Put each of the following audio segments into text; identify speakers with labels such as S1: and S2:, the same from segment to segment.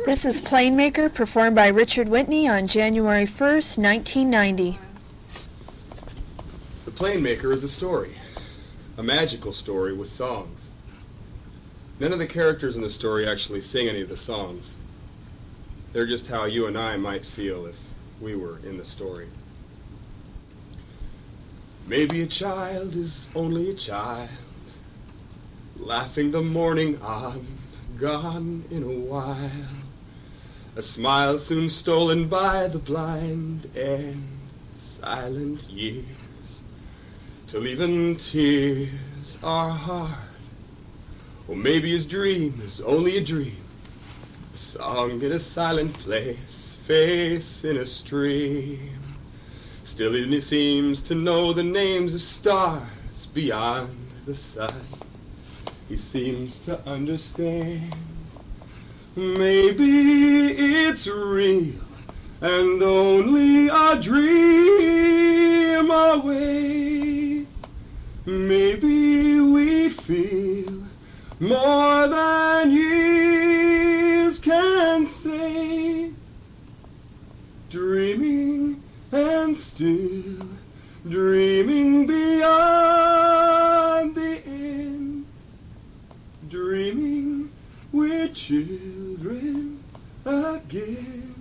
S1: This is Planemaker, performed by Richard Whitney on January 1st, 1990.
S2: The Planemaker is a story, a magical story with songs. None of the characters in the story actually sing any of the songs. They're just how you and I might feel if we were in the story. Maybe a child is only a child, laughing the morning on, gone in a while. A smile soon stolen by the blind and silent years, till even tears are hard. Or maybe his dream is only a dream, a song in a silent place, face in a stream. Still he seems to know the names of stars beyond the sun. He seems to understand. Maybe it's real and only a dream away. Maybe we feel more than years can say. Dreaming and still dreaming beyond the end. Dreaming we're children again.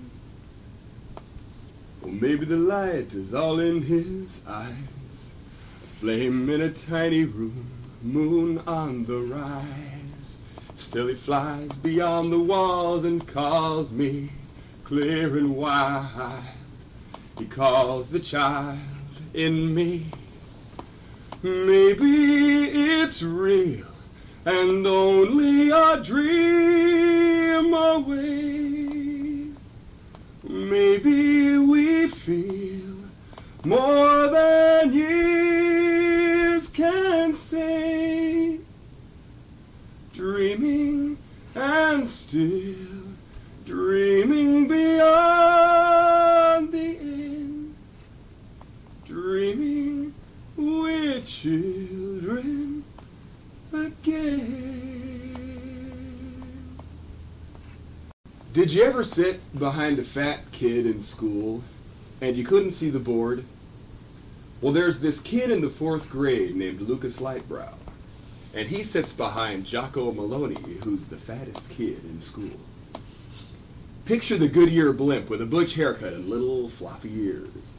S2: Or maybe the light is all in his eyes, a flame in a tiny room, moon on the rise. Still he flies beyond the walls and calls me clear and wide. He calls the child in me. Maybe it's real and only a dream away. Maybe we feel more than years can say. Dreaming and still dreaming beyond the end. Dreaming we're children again. Did you ever sit behind a fat kid in school and you couldn't see the board? Well, there's this kid in the 4th grade named Lucas Lightbrow, and he sits behind Jocko Maloney, who's the fattest kid in school. Picture the Goodyear blimp with a butch haircut and little floppy ears.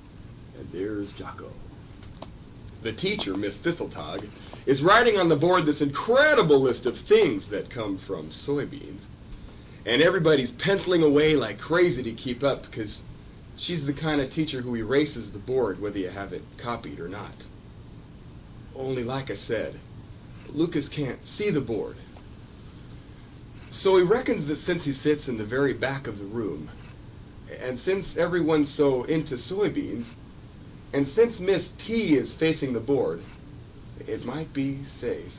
S2: And there's Jocko. The teacher, Miss Thistletog, is writing on the board this incredible list of things that come from soybeans. And everybody's penciling away like crazy to keep up because she's the kind of teacher who erases the board whether you have it copied or not. Only, like I said, Lucas can't see the board. So he reckons that since he sits in the very back of the room, and since everyone's so into soybeans, and since Miss T is facing the board, it might be safe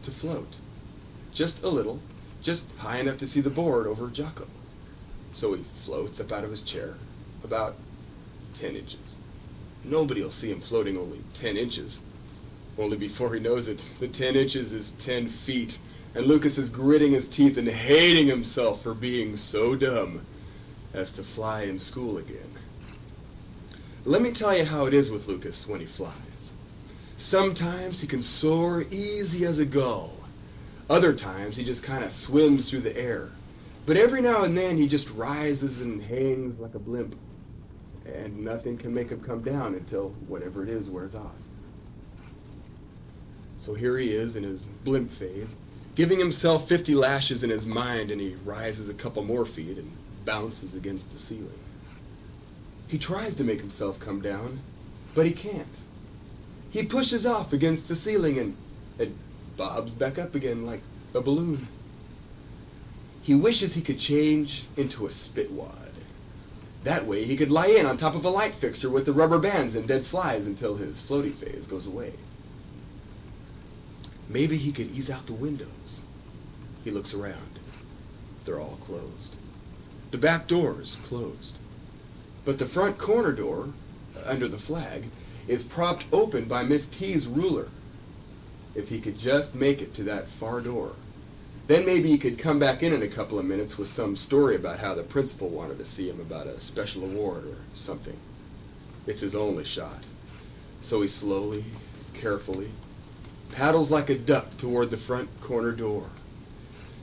S2: to float. Just a little, just high enough to see the board over Jocko. So he floats up out of his chair, about 10 inches. Nobody'll see him floating only 10 inches. Only before he knows it, the 10 inches is 10 feet, and Lucas is gritting his teeth and hating himself for being so dumb as to fly in school again. Let me tell you how it is with Lucas when he flies. Sometimes he can soar easy as a gull. Other times he just kind of swims through the air. But every now and then he just rises and hangs like a blimp. And nothing can make him come down until whatever it is wears off. So here he is in his blimp phase, giving himself 50 lashes in his mind, and he rises a couple more feet and bounces against the ceiling. He tries to make himself come down, but he can't. He pushes off against the ceiling and it bobs back up again like a balloon. He wishes he could change into a spitwad. That way he could lie in on top of a light fixture with the rubber bands and dead flies until his floaty phase goes away. Maybe he could ease out the windows. He looks around. They're all closed. The back door's closed. But the front corner door, under the flag, is propped open by Miss T's ruler. If he could just make it to that far door, Then maybe he could come back in a couple of minutes with some story about how the principal wanted to see him about a special award or something. It's his only shot. So he slowly, carefully, paddles like a duck toward the front corner door.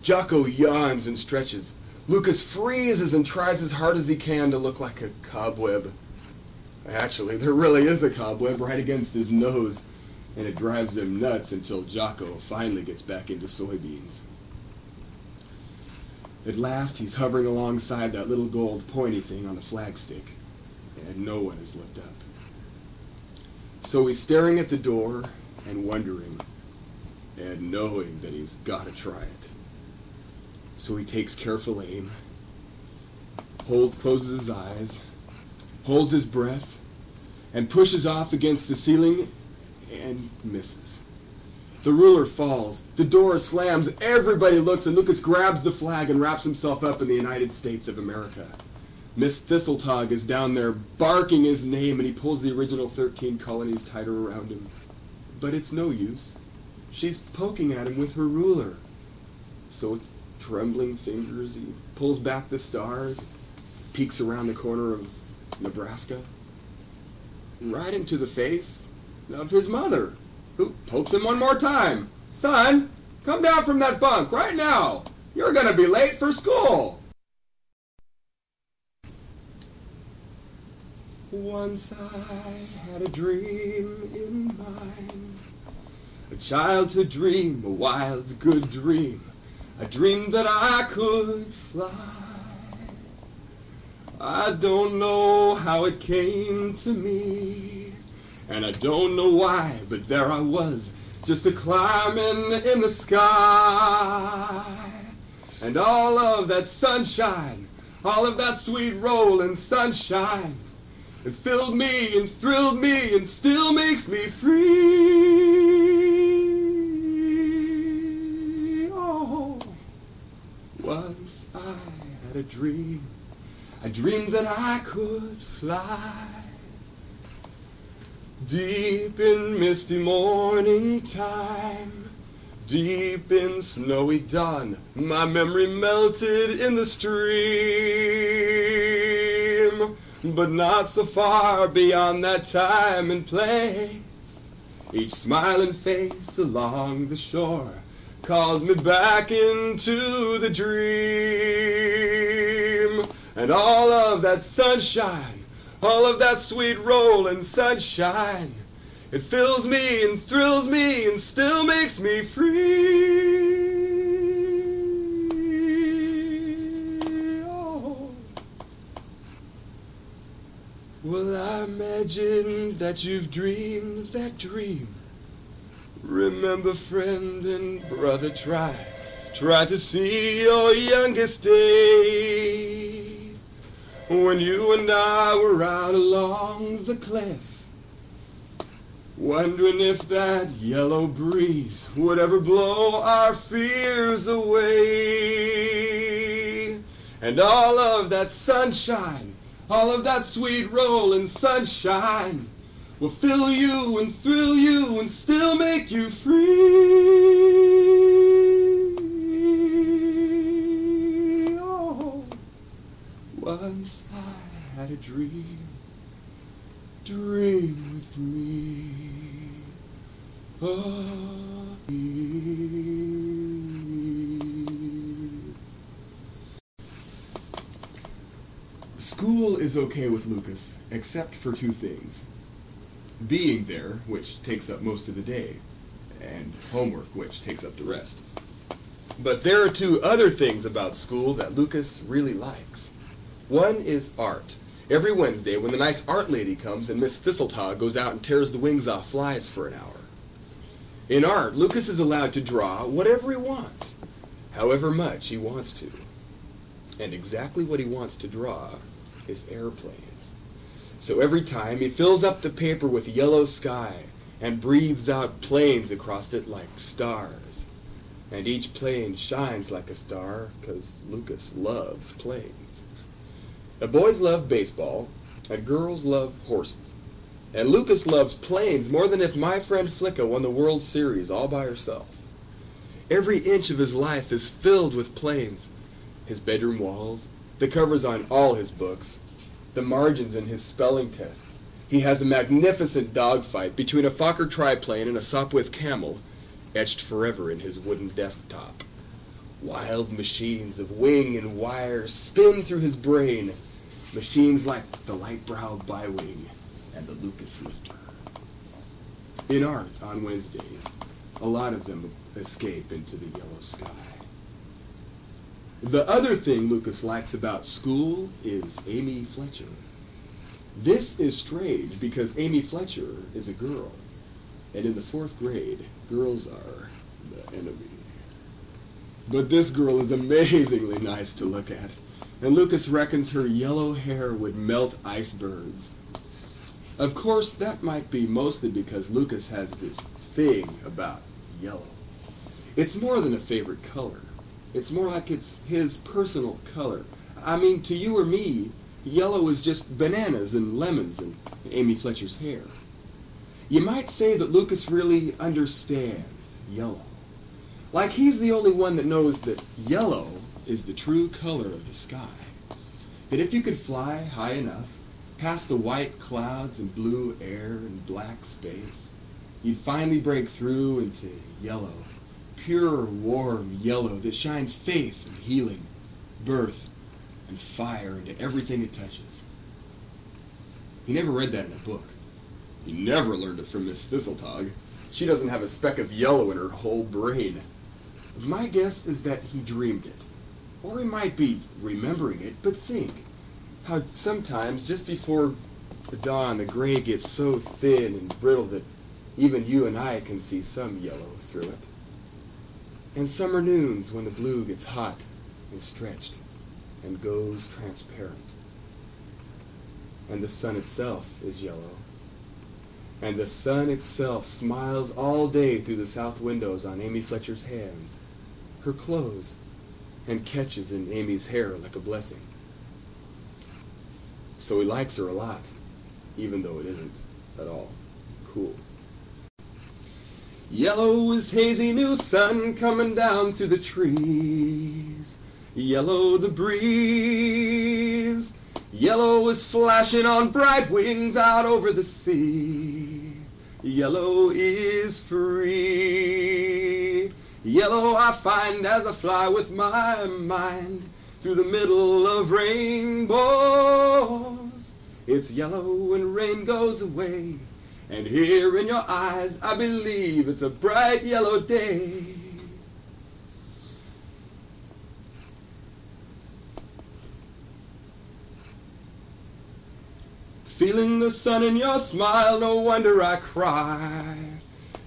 S2: Jocko yawns and stretches. Lucas freezes and tries as hard as he can to look like a cobweb. Actually, there really is a cobweb right against his nose, and it drives him nuts until Jocko finally gets back into soybeans. At last, he's hovering alongside that little gold pointy thing on the flagstick, and no one has looked up. So he's staring at the door and wondering, and knowing that he's got to try it. So he takes careful aim, closes his eyes, holds his breath, and pushes off against the ceiling and misses. The ruler falls, the door slams, everybody looks, and Lucas grabs the flag and wraps himself up in the United States of America. Miss Thistletog is down there barking his name, and he pulls the original 13 colonies tighter around him. But it's no use. She's poking at him with her ruler. So with trembling fingers, he pulls back the stars, peeks around the corner of Nebraska, right into the face of his mother, who pokes him one more time. "Son, come down from that bunk right now. You're going to be late for school." Once I had a dream in mind, a childhood dream, a wild, good dream, a dream that I could fly. I don't know how it came to me, and I don't know why, but there I was, just a climbing in the sky. And all of that sunshine, all of that sweet rolling sunshine, it filled me and thrilled me and still makes me free. Oh, once I had a dream that I could fly. Deep in misty morning time, deep in snowy dawn, my memory melted in the stream. But not so far beyond that time and place, each smiling face along the shore calls me back into the dream. And all of that sunshine, all of that sweet rolling sunshine, it fills me and thrills me and still makes me free. Oh. Well, I imagine that you've dreamed that dream. Remember, friend and brother, try to see your youngest day, when you and I were out along the cliff, wondering if that yellow breeze would ever blow our fears away. And all of that sunshine, all of that sweet rolling sunshine, will fill you and thrill you and still make you free. Oh, once I had a dream, dream with me. Oh, school is okay with Lucas, except for two things. Being there, which takes up most of the day, and homework, which takes up the rest. But there are two other things about school that Lucas really likes. One is art. Every Wednesday, when the nice art lady comes and Miss Thistletog goes out and tears the wings off flies for an hour. In art, Lucas is allowed to draw whatever he wants, however much he wants to. And exactly what he wants to draw is airplanes. So every time he fills up the paper with yellow sky and breathes out planes across it like stars. And each plane shines like a star because Lucas loves planes. Boys love baseball and girls love horses. And Lucas loves planes more than if my friend Flicka won the World Series all by herself. Every inch of his life is filled with planes. His bedroom walls, the covers on all his books, the margins in his spelling tests. He has a magnificent dogfight between a Fokker triplane and a Sopwith camel, etched forever in his wooden desktop. Wild machines of wing and wire spin through his brain, machines like the light-browed Biwing and the Lucas Lifter. In art, on Wednesdays, a lot of them escape into the yellow sky. The other thing Lucas likes about school is Amy Fletcher. This is strange because Amy Fletcher is a girl, and in the 4th grade, girls are the enemy. But this girl is amazingly nice to look at, and Lucas reckons her yellow hair would melt icebergs. Of course, that might be mostly because Lucas has this thing about yellow. It's more than a favorite color. It's more like it's his personal color. I mean, to you or me, yellow is just bananas and lemons and Amy Fletcher's hair. You might say that Lucas really understands yellow. Like he's the only one that knows that yellow is the true color of the sky. That if you could fly high enough, past the white clouds and blue air and black space, you'd finally break through into yellow. Pure, warm yellow that shines faith and healing, birth and fire into everything it touches. He never read that in a book. He never learned it from Miss Thistletog. She doesn't have a speck of yellow in her whole brain. My guess is that he dreamed it. Or he might be remembering it, but think how sometimes just before dawn the gray gets so thin and brittle that even you and I can see some yellow through it. And summer noons when the blue gets hot and stretched and goes transparent. And the sun itself is yellow. And the sun itself smiles all day through the south windows on Amy Fletcher's hands, her clothes, and catches in Amy's hair like a blessing. So he likes her a lot, even though it isn't at all cool. Yellow is hazy new sun coming down through the trees. Yellow the breeze. Yellow is flashing on bright wings out over the sea. Yellow is free. Yellow I find as I fly with my mind through the middle of rainbows. It's yellow when rain goes away. And here in your eyes, I believe it's a bright yellow day. Feeling the sun in your smile, no wonder I cry.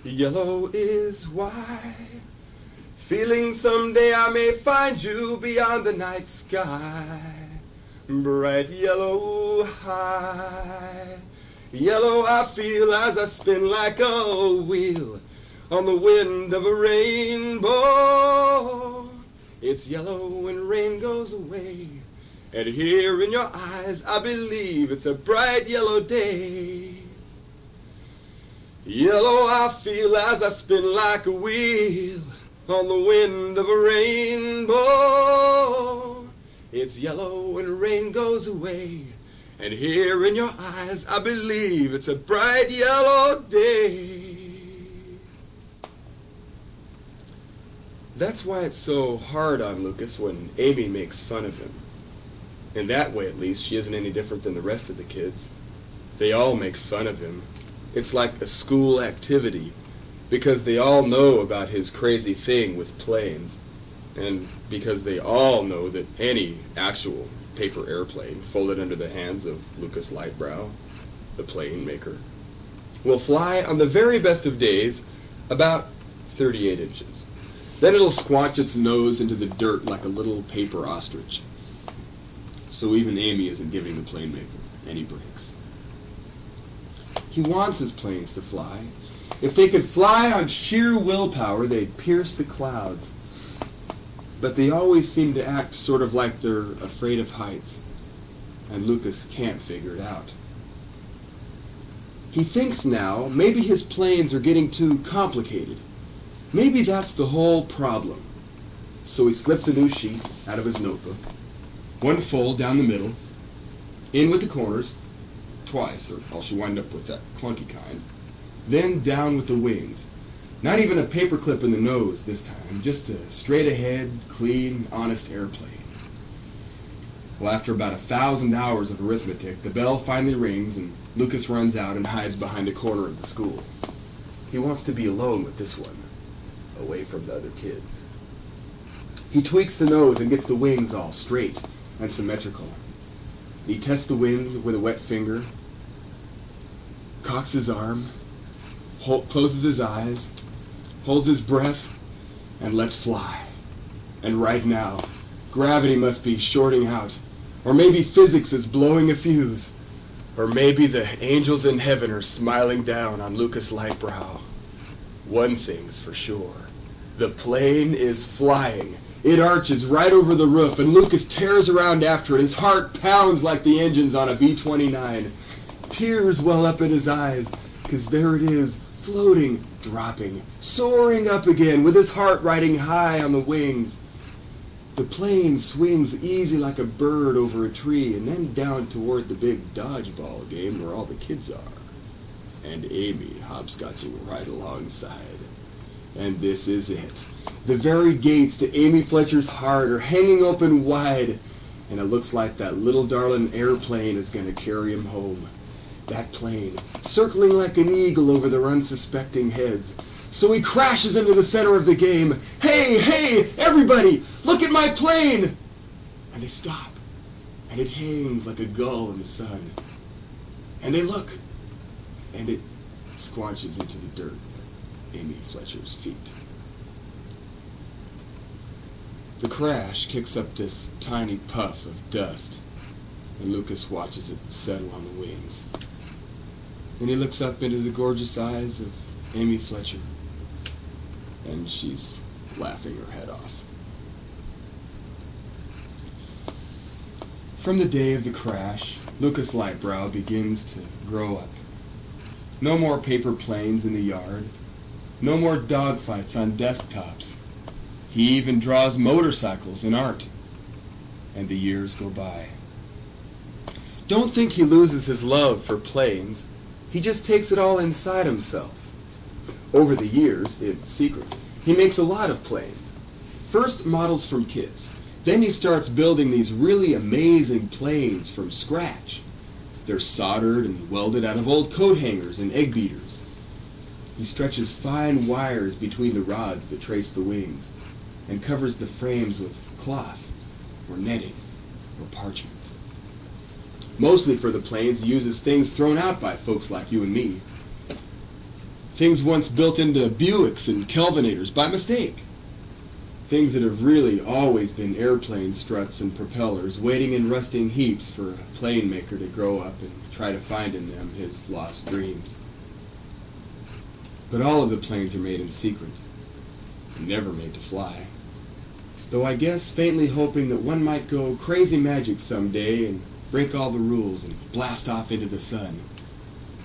S2: Yellow is why. Feeling someday I may find you beyond the night sky. Bright yellow high. Yellow I feel as I spin like a wheel on the wind of a rainbow. It's yellow when rain goes away. And here in your eyes I believe it's a bright yellow day. Yellow I feel as I spin like a wheel on the wind of a rainbow. It's yellow when rain goes away. And here in your eyes, I believe it's a bright yellow day. That's why it's so hard on Lucas when Amy makes fun of him. In that way, at least, she isn't any different than the rest of the kids. They all make fun of him. It's like a school activity, because they all know about his crazy thing with planes, and because they all know that any actual paper airplane folded under the hands of Lucas Lightbrow, the Planemaker, will fly on the very best of days about 38 inches. Then it'll squanch its nose into the dirt like a little paper ostrich. So even Amy isn't giving the Planemaker any breaks. He wants his planes to fly. If they could fly on sheer willpower, they'd pierce the clouds. But they always seem to act sort of like they're afraid of heights, and Lucas can't figure it out. He thinks now maybe his planes are getting too complicated. Maybe that's the whole problem. So he slips a new sheet out of his notebook, one fold down the middle, in with the corners, twice, or else you wind up with that clunky kind, then down with the wings. Not even a paperclip in the nose this time, just a straight-ahead, clean, honest airplane. Well, after about 1,000 hours of arithmetic, the bell finally rings and Lucas runs out and hides behind a corner of the school. He wants to be alone with this one, away from the other kids. He tweaks the nose and gets the wings all straight and symmetrical. He tests the wings with a wet finger, cocks his arm, closes his eyes, holds his breath, and lets fly. And right now, gravity must be shorting out, or maybe physics is blowing a fuse, or maybe the angels in heaven are smiling down on Lucas Lightbrow. One thing's for sure, the plane is flying. It arches right over the roof, and Lucas tears around after it. His heart pounds like the engines on a B-29. Tears well up in his eyes, because there it is, floating, dropping, soaring up again, with his heart riding high on the wings. The plane swings easy like a bird over a tree, and then down toward the big dodgeball game where all the kids are. And Amy hopscotching right alongside. And this is it. The very gates to Amy Fletcher's heart are hanging open wide, and it looks like that little darling airplane is going to carry him home. That plane, circling like an eagle over their unsuspecting heads. So he crashes into the center of the game. Hey, hey, everybody, look at my plane! And they stop, and it hangs like a gull in the sun. And they look, and it squanches into the dirt at Amy Fletcher's feet. The crash kicks up this tiny puff of dust, and Lucas watches it settle on the wings. Then he looks up into the gorgeous eyes of Amy Fletcher, and she's laughing her head off. From the day of the crash, Lucas Lightbrow begins to grow up. No more paper planes in the yard. No more dogfights on desktops. He even draws motorcycles in art. And the years go by. Don't think he loses his love for planes. He just takes it all inside himself. Over the years, in secret, he makes a lot of planes. First, models from kids. Then he starts building these really amazing planes from scratch. They're soldered and welded out of old coat hangers and egg beaters. He stretches fine wires between the rods that trace the wings, and covers the frames with cloth, or netting, or parchment. Mostly for the planes, he uses things thrown out by folks like you and me. Things once built into Buicks and Kelvinators by mistake. Things that have really always been airplane struts and propellers, waiting in rusting heaps for a Planemaker to grow up and try to find in them his lost dreams. But all of the planes are made in secret, and never made to fly. Though I guess faintly hoping that one might go crazy magic someday and break all the rules and blast off into the sun.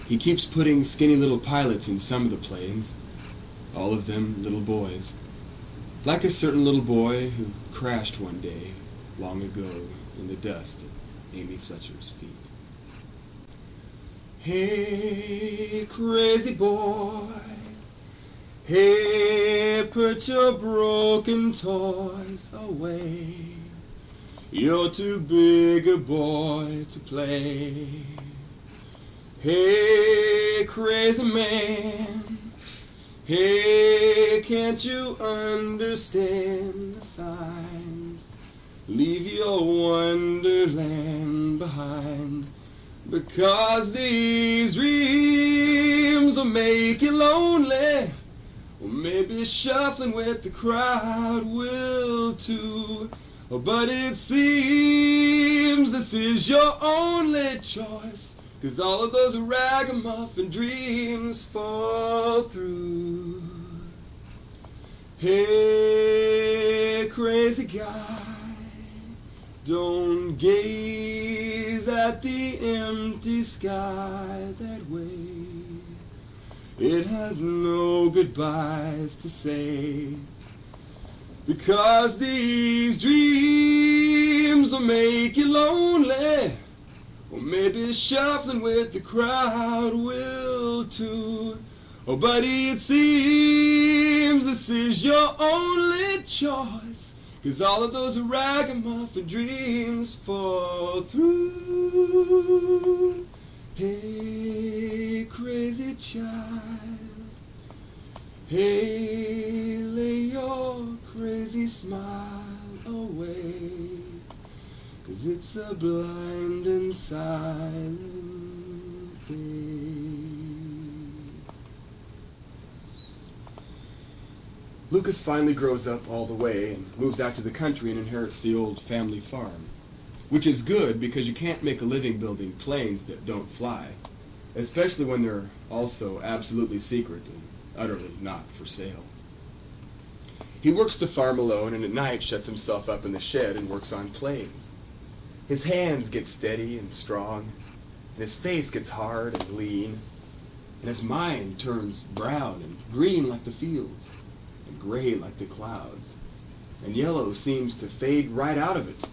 S2: He keeps putting skinny little pilots in some of the planes, all of them little boys. Like a certain little boy who crashed one day, long ago, in the dust at Amy Fletcher's feet. Hey, crazy boy, hey, put your broken toys away. You're too big a boy to play. Hey, crazy man, hey, can't you understand the signs? Leave your wonderland behind, because these dreams will make you lonely. Or maybe shuffling with the crowd will too. But it seems this is your only choice, 'cause all of those ragamuffin dreams fall through. Hey, crazy guy, don't gaze at the empty sky that way. It has no goodbyes to say, because these dreams will make you lonely. Or maybe shuffling with the crowd will too. Oh, buddy, it seems this is your only choice, 'cause all of those ragamuffin dreams fall through. Hey, crazy child, hey, lay your crazy smile away, 'cause it's a blind and silent day. Lucas finally grows up all the way and moves out to the country and inherits the old family farm, which is good because you can't make a living building planes that don't fly, especially when they're also absolutely secret and utterly not for sale. He works the farm alone and at night shuts himself up in the shed and works on planes. His hands get steady and strong, and his face gets hard and lean, and his mind turns brown and green like the fields, and gray like the clouds, and yellow seems to fade right out of it,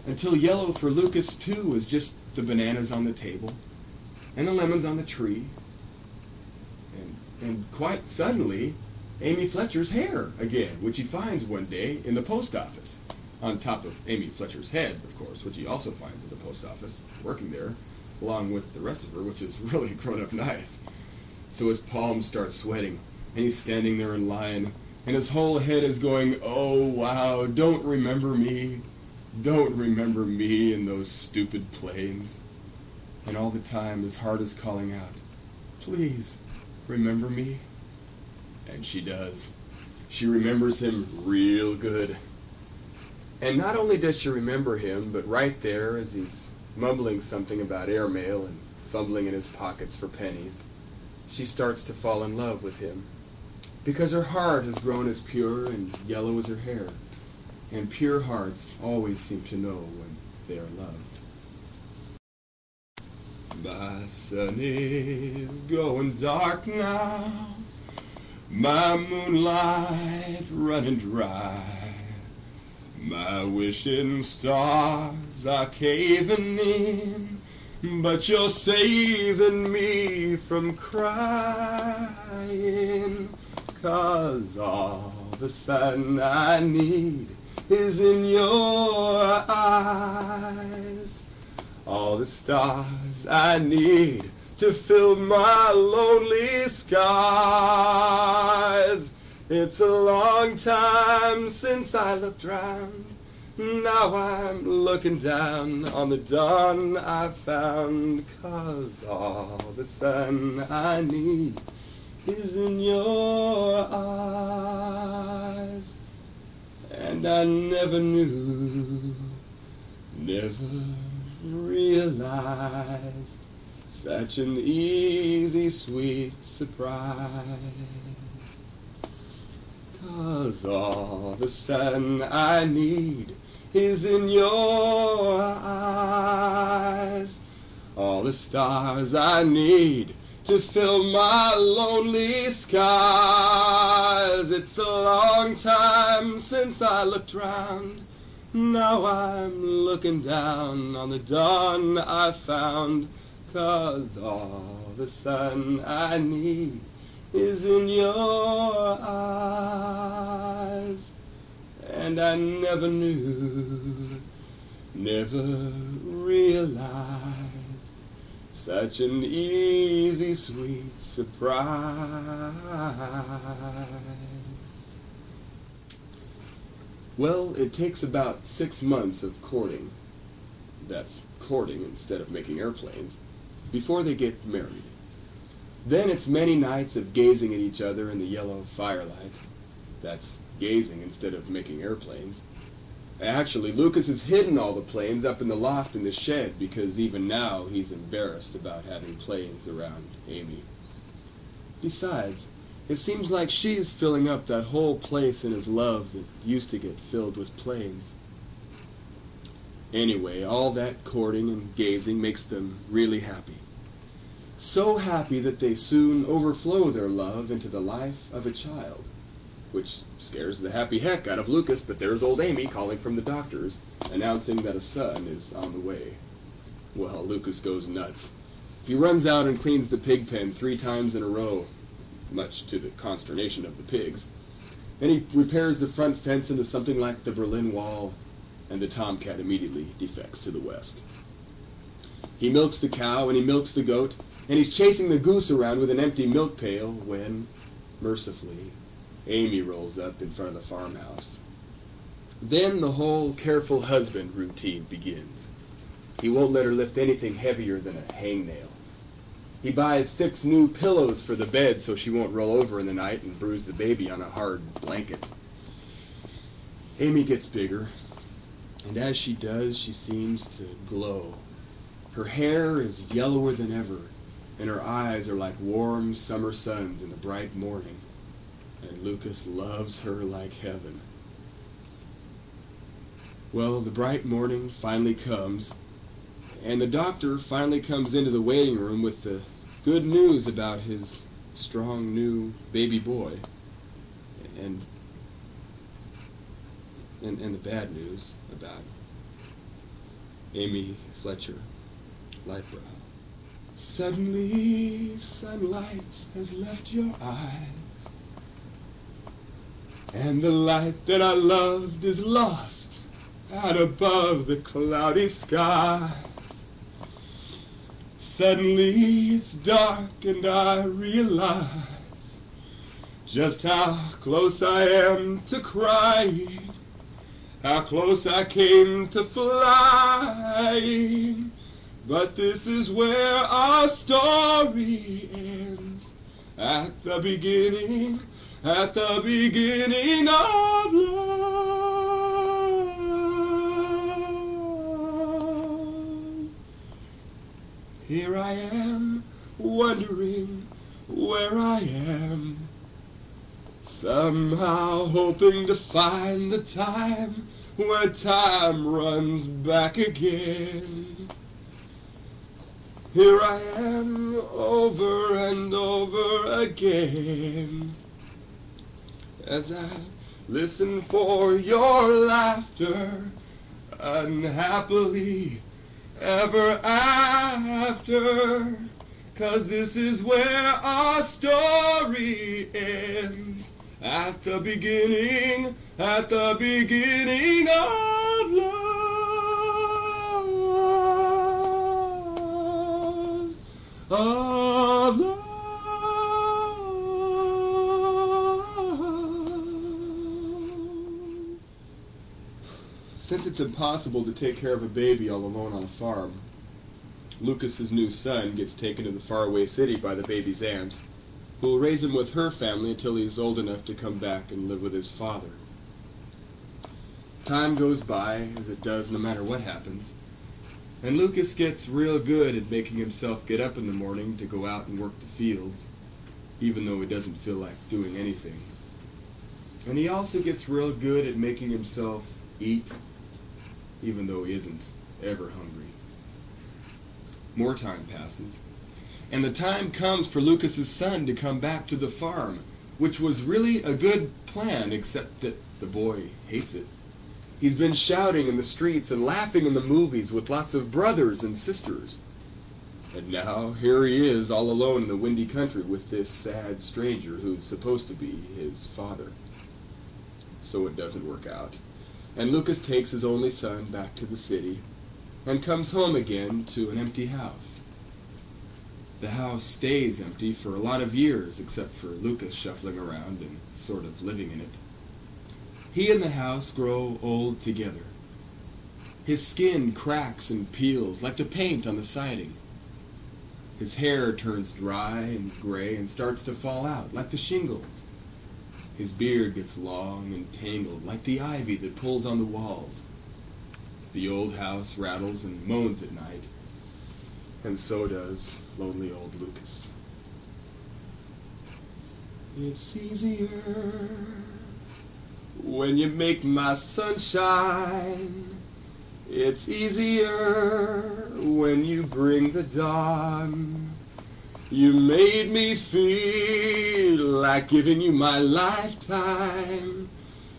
S2: until yellow for Lucas too is just the bananas on the table, and the lemons on the tree, and quite suddenly, Amy Fletcher's hair again, which he finds one day in the post office, on top of Amy Fletcher's head, of course, which he also finds at the post office, working there, along with the rest of her, which is really grown up nice. So his palms start sweating, and he's standing there in line, and his whole head is going, oh wow, don't remember me in those stupid planes. And all the time his heart is calling out, please, remember me. And she does. She remembers him real good. And not only does she remember him, but right there as he's mumbling something about airmail and fumbling in his pockets for pennies, she starts to fall in love with him, because her heart has grown as pure and yellow as her hair, and pure hearts always seem to know when they are loved. My sun is going dark now, my moonlight running dry, my wishing stars are caving in, but you're saving me from crying, 'cause all the sun I need is in your eyes, all the stars I need to fill my lonely skies. It's a long time since I looked round, now I'm looking down on the dawn I found, 'cause all the sun I need is in your eyes. And I never knew, never realized such an easy, sweet surprise. 'Cause all the sun I need is in your eyes, all the stars I need to fill my lonely skies. It's a long time since I looked round, now I'm looking down on the dawn I found, 'cause all the sun I need is in your eyes. And I never knew, never realized such an easy, sweet surprise. Well, it takes about 6 months of courting, that's courting instead of making airplanes, before they get married. Then it's many nights of gazing at each other in the yellow firelight. That's gazing instead of making airplanes. Actually, Lucas has hidden all the planes up in the loft in the shed because even now he's embarrassed about having planes around Amy. Besides, it seems like she's filling up that whole place in his love that used to get filled with planes. Anyway, all that courting and gazing makes them really happy. so happy that they soon overflow their love into the life of a child, which scares the happy heck out of Lucas, but there's old Amy calling from the doctors, announcing that a son is on the way. Well, Lucas goes nuts. He runs out and cleans the pig pen 3 times in a row, much to the consternation of the pigs. Then he repairs the front fence into something like the Berlin Wall, and the tomcat immediately defects to the west. He milks the cow and he milks the goat, and he's chasing the goose around with an empty milk pail when, mercifully, Amy rolls up in front of the farmhouse. Then the whole careful husband routine begins. He won't let her lift anything heavier than a hangnail. He buys 6 new pillows for the bed so she won't roll over in the night and bruise the baby on a hard blanket. Amy gets bigger, and as she does, she seems to glow. Her hair is yellower than ever, and her eyes are like warm summer suns in the bright morning. And Lucas loves her like heaven. Well, the bright morning finally comes, and the doctor finally comes into the waiting room with the good news about his strong new baby boy, and the bad news about Amy Fletcher Lightbrow. Suddenly sunlight has left your eyes, and the light that I loved is lost out above the cloudy skies. Suddenly it's dark and I realize just how close I am to crying, how close I came to flying. But this is where our story ends, at the beginning of love. Here I am, wondering where I am, somehow hoping to find the time where time runs back again. Here I am, over and over again, as I listen for your laughter, unhappily ever after, 'cause this is where our story ends, at the beginning of love. Of love. Since it's impossible to take care of a baby all alone on a farm, Lucas's new son gets taken to the faraway city by the baby's aunt, who will raise him with her family until he's old enough to come back and live with his father. Time goes by, as it does no matter what happens, and Lucas gets real good at making himself get up in the morning to go out and work the fields, even though he doesn't feel like doing anything. And he also gets real good at making himself eat, even though he isn't ever hungry. More time passes, and the time comes for Lucas's son to come back to the farm, which was really a good plan, except that the boy hates it. He's been shouting in the streets and laughing in the movies with lots of brothers and sisters. And now here he is all alone in the windy country with this sad stranger who's supposed to be his father. So it doesn't work out. And Lucas takes his only son back to the city and comes home again to an empty house. The house stays empty for a lot of years, except for Lucas shuffling around and sort of living in it. He and the house grow old together. His skin cracks and peels like the paint on the siding. His hair turns dry and gray and starts to fall out like the shingles. His beard gets long and tangled like the ivy that pulls on the walls. The old house rattles and moans at night, and so does lonely old Lucas. It's easier when you make my sunshine. It's easier when you bring the dawn. You made me feel like giving you my lifetime.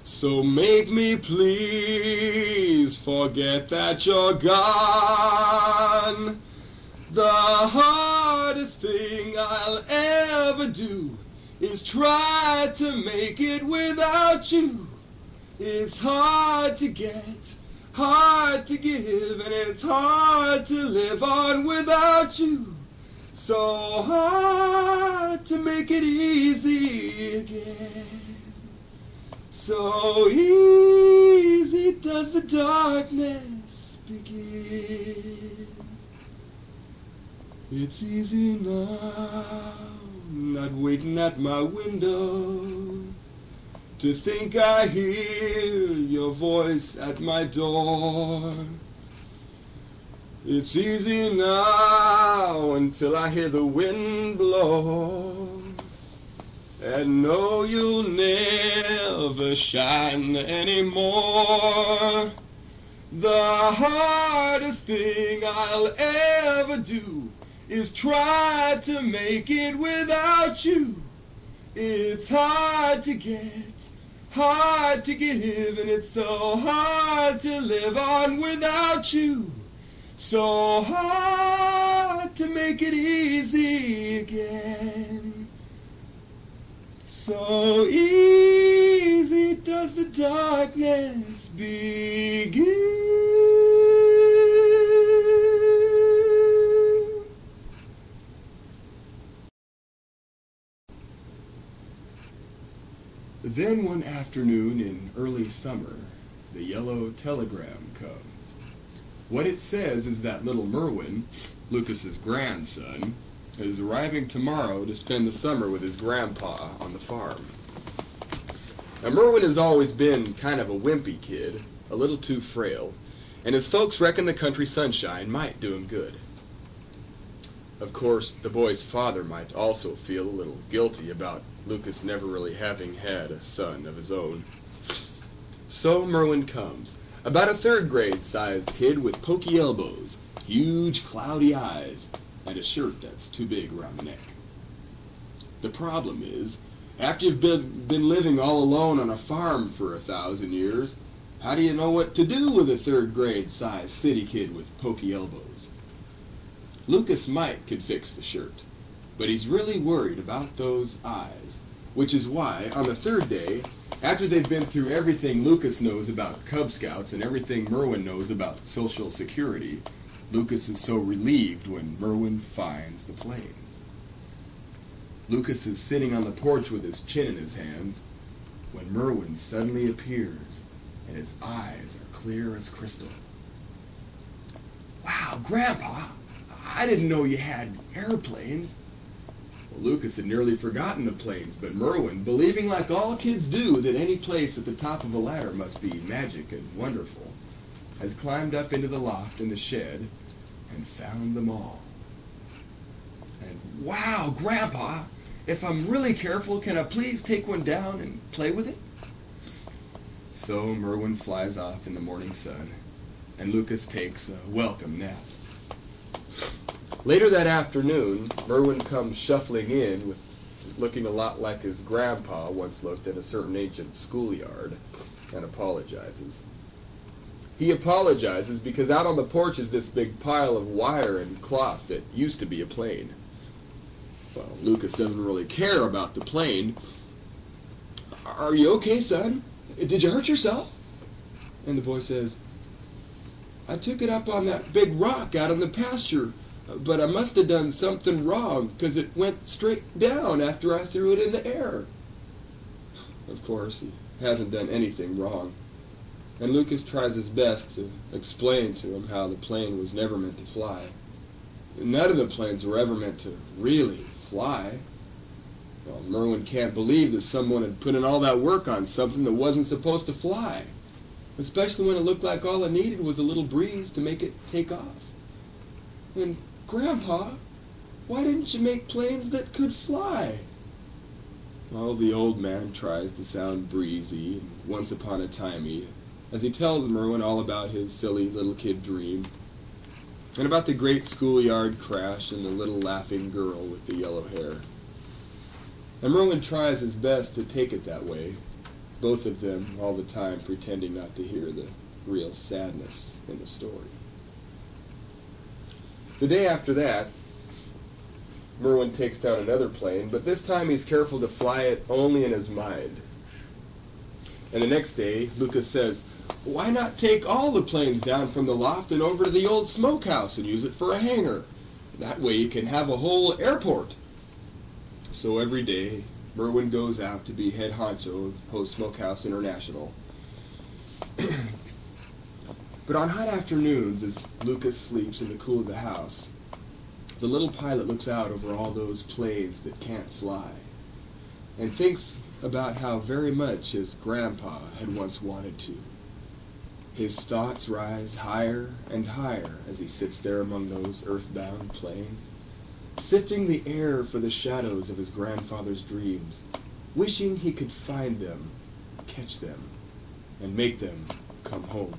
S2: So make me please forget that you're gone. The hardest thing I'll ever do is try to make it without you. It's hard to get, hard to give, and it's hard to live on without you. So hard to make it easy again. So easy does the darkness begin. It's easy now, not waiting at my window, to think I hear your voice at my door. It's easy now until I hear the wind blow, and know you'll never shine anymore. The hardest thing I'll ever do is try to make it without you. It's hard to get, hard to give, and it's so hard to live on without you. So hard to make it easy again. So easy does the darkness begin. Then one afternoon in early summer, the yellow telegram comes. What it says is that little Merwin, Lucas's grandson, is arriving tomorrow to spend the summer with his grandpa on the farm. Now, Merwin has always been kind of a wimpy kid, a little too frail, and his folks reckon the country sunshine might do him good. Of course, the boy's father might also feel a little guilty about Lucas never really having had a son of his own. So Merwin comes, about a third-grade-sized kid with pokey elbows, huge cloudy eyes, and a shirt that's too big around the neck. The problem is, after you've been living all alone on a farm for 1,000 years, how do you know what to do with a third-grade-sized city kid with pokey elbows? Lucas Mike could fix the shirt, but he's really worried about those eyes, which is why, on the third day, after they've been through everything Lucas knows about Cub Scouts and everything Merwin knows about Social Security, Lucas is so relieved when Merwin finds the plane. Lucas is sitting on the porch with his chin in his hands when Merwin suddenly appears and his eyes are clear as crystal. "Wow, Grandpa, I didn't know you had airplanes." Well, Lucas had nearly forgotten the planes, but Merwin, believing like all kids do that any place at the top of a ladder must be magic and wonderful, has climbed up into the loft in the shed and found them all. And "Wow, Grandpa, if I'm really careful, can I please take one down and play with it?" So Merwin flies off in the morning sun, and Lucas takes a welcome nap. Later that afternoon, Merwin comes shuffling in, with looking a lot like his grandpa once looked at a certain ancient schoolyard, and apologizes. He apologizes because out on the porch is this big pile of wire and cloth that used to be a plane. Well, Lucas doesn't really care about the plane. "Are you okay, son? Did you hurt yourself?" And the boy says, "I took it up on that big rock out in the pasture, but I must have done something wrong, 'cause it went straight down after I threw it in the air." Of course, he hasn't done anything wrong, and Lucas tries his best to explain to him how the plane was never meant to fly. None of the planes were ever meant to really fly. Well, Merwin can't believe that someone had put in all that work on something that wasn't supposed to fly, especially when it looked like all it needed was a little breeze to make it take off. And, "Grandpa, why didn't you make planes that could fly?" Well, the old man tries to sound breezy and once upon a timey as he tells Merwin all about his silly little kid dream. and about the great schoolyard crash and the little laughing girl with the yellow hair. And Merwin tries his best to take it that way, both of them all the time pretending not to hear the real sadness in the story. The day after that, Merwin takes down another plane, but this time he's careful to fly it only in his mind. And the next day, Lucas says, "Why not take all the planes down from the loft and over to the old smokehouse and use it for a hangar? That way you can have a whole airport." So every day, Merwin goes out to be head honcho of Post Smokehouse International. But on hot afternoons, as Lucas sleeps in the cool of the house, the little pilot looks out over all those planes that can't fly and thinks about how very much his grandpa had once wanted to. His thoughts rise higher and higher as he sits there among those earthbound planes, sifting the air for the shadows of his grandfather's dreams, wishing he could find them, catch them, and make them come home.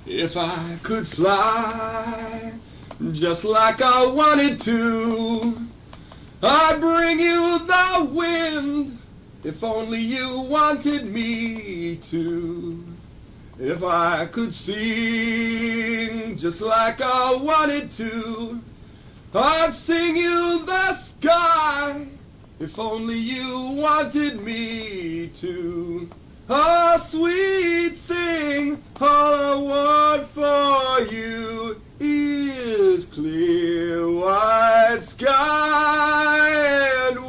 S2: If I could fly just like I wanted to, I'd bring you the wind if only you wanted me to. If I could sing just like I wanted to, I'd sing you the sky if only you wanted me to. Oh, sweet thing, all I want for you is clear white sky and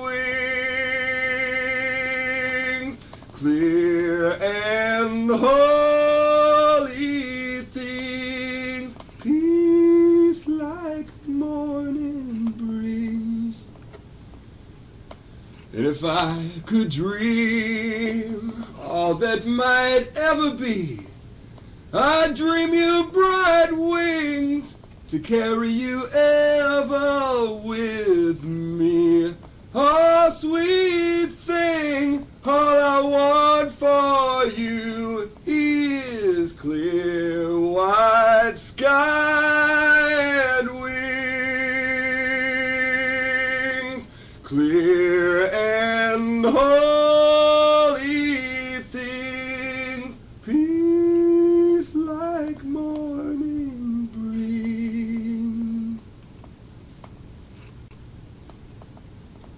S2: wings, clear and holy things, peace like morning brings. And if I could dream all that might ever be, I'd dream you bright wings to carry you ever with me. Oh, sweet thing, all I want for you is clear white sky and wings, clear and holy things, peace like morning brings.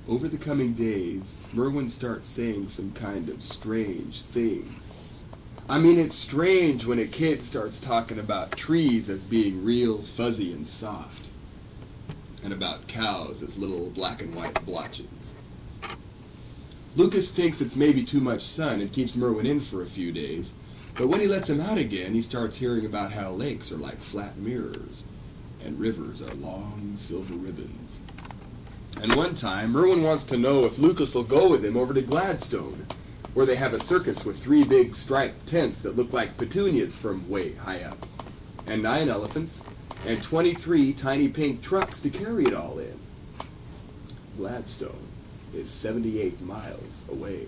S2: Over the coming days, Merwin starts saying some kind of strange things. I mean, it's strange when a kid starts talking about trees as being real fuzzy and soft, and about cows as little black and white blotches. Lucas thinks it's maybe too much sun and keeps Merwin in for a few days, but when he lets him out again, he starts hearing about how lakes are like flat mirrors, and rivers are long silver ribbons. And one time, Merwin wants to know if Lucas will go with him over to Gladstone, where they have a circus with 3 big striped tents that look like petunias from way high up, and 9 elephants, and 23 tiny pink trucks to carry it all in. Gladstone is 78 miles away.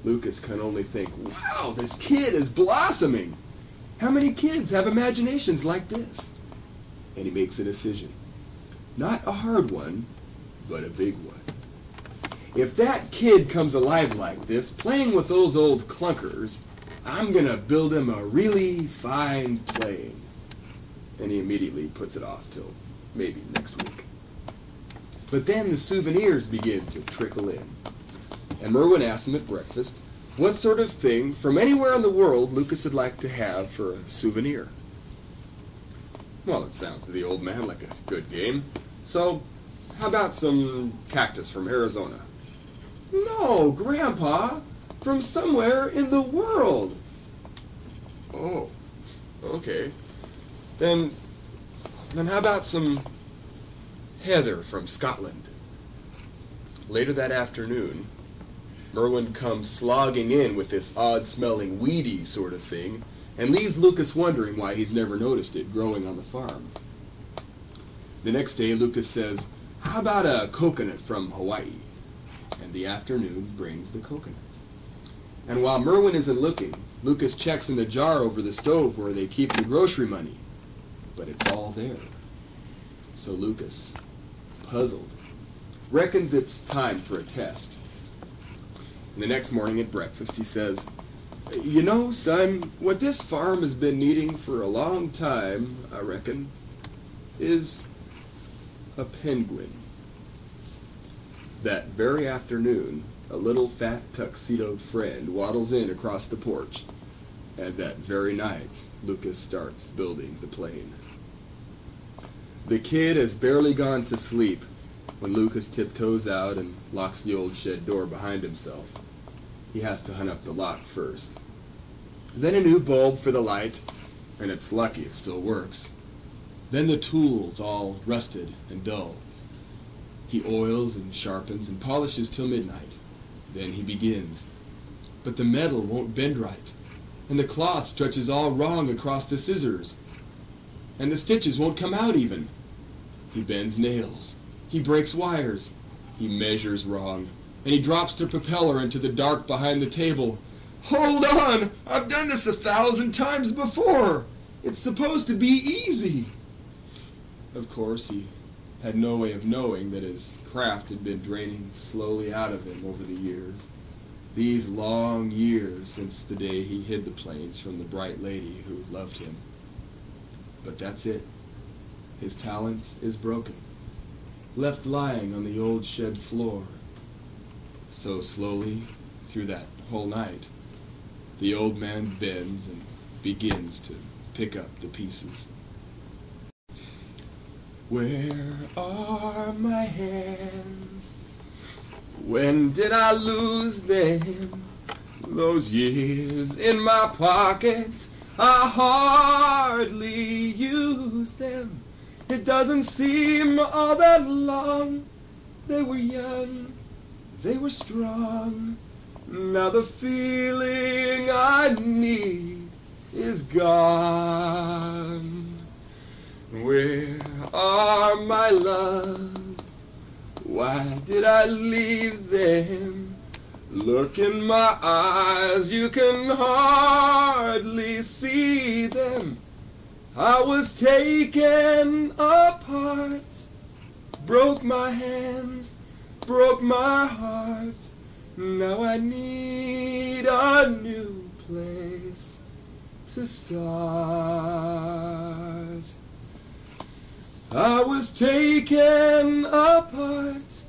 S2: Lucas can only think, wow, this kid is blossoming. How many kids have imaginations like this? And he makes a decision. Not a hard one, but a big one. If that kid comes alive like this, playing with those old clunkers, I'm gonna build him a really fine plane. And he immediately puts it off till maybe next week. But then the souvenirs begin to trickle in. And Merwin asks him at breakfast what sort of thing from anywhere in the world Lucas would like to have for a souvenir. Well, it sounds to the old man like a good game. So, how about some cactus from Arizona? No, Grandpa, from somewhere in the world. Oh, okay. Then how about some heather from Scotland? Later that afternoon, Merwin comes slogging in with this odd-smelling, weedy sort of thing, and leaves Lucas wondering why he's never noticed it growing on the farm. The next day, Lucas says, how about a coconut from Hawaii? And the afternoon brings the coconut. And while Merwin isn't looking, Lucas checks in the jar over the stove where they keep the grocery money. But it's all there. So Lucas, puzzled, reckons it's time for a test. And the next morning at breakfast he says, "You know, son, what this farm has been needing for a long time, I reckon, is a penguin." That very afternoon, a little fat tuxedoed friend waddles in across the porch, and that very night, Lucas starts building the plane. The kid has barely gone to sleep when Lucas tiptoes out and locks the old shed door behind himself. He has to hunt up the lock first. Then a new bulb for the light, and it's lucky it still works. Then the tools all rusted and dull. He oils and sharpens and polishes till midnight. Then he begins. But the metal won't bend right, and the cloth stretches all wrong across the scissors, and the stitches won't come out even. He bends nails. He breaks wires. He measures wrong, and he drops the propeller into the dark behind the table. "Hold on! I've done this 1,000 times before! It's supposed to be easy!" Of course, he had no way of knowing that his craft had been draining slowly out of him over the years. These long years since the day he hid the planes from the bright lady who loved him. But that's it. His talent is broken, left lying on the old shed floor. So slowly, through that whole night, the old man bends and begins to pick up the pieces. Where are my hands? When did I lose them? Those years in my pocket, I hardly use them. It doesn't seem all that long. They were young, they were strong. Now the feeling I need is gone. Where are my loves? Why did I leave them? Look in my eyes, you can hardly see them. I was taken apart, broke my hands, broke my heart. Now I need a new place to start. I was taken apart,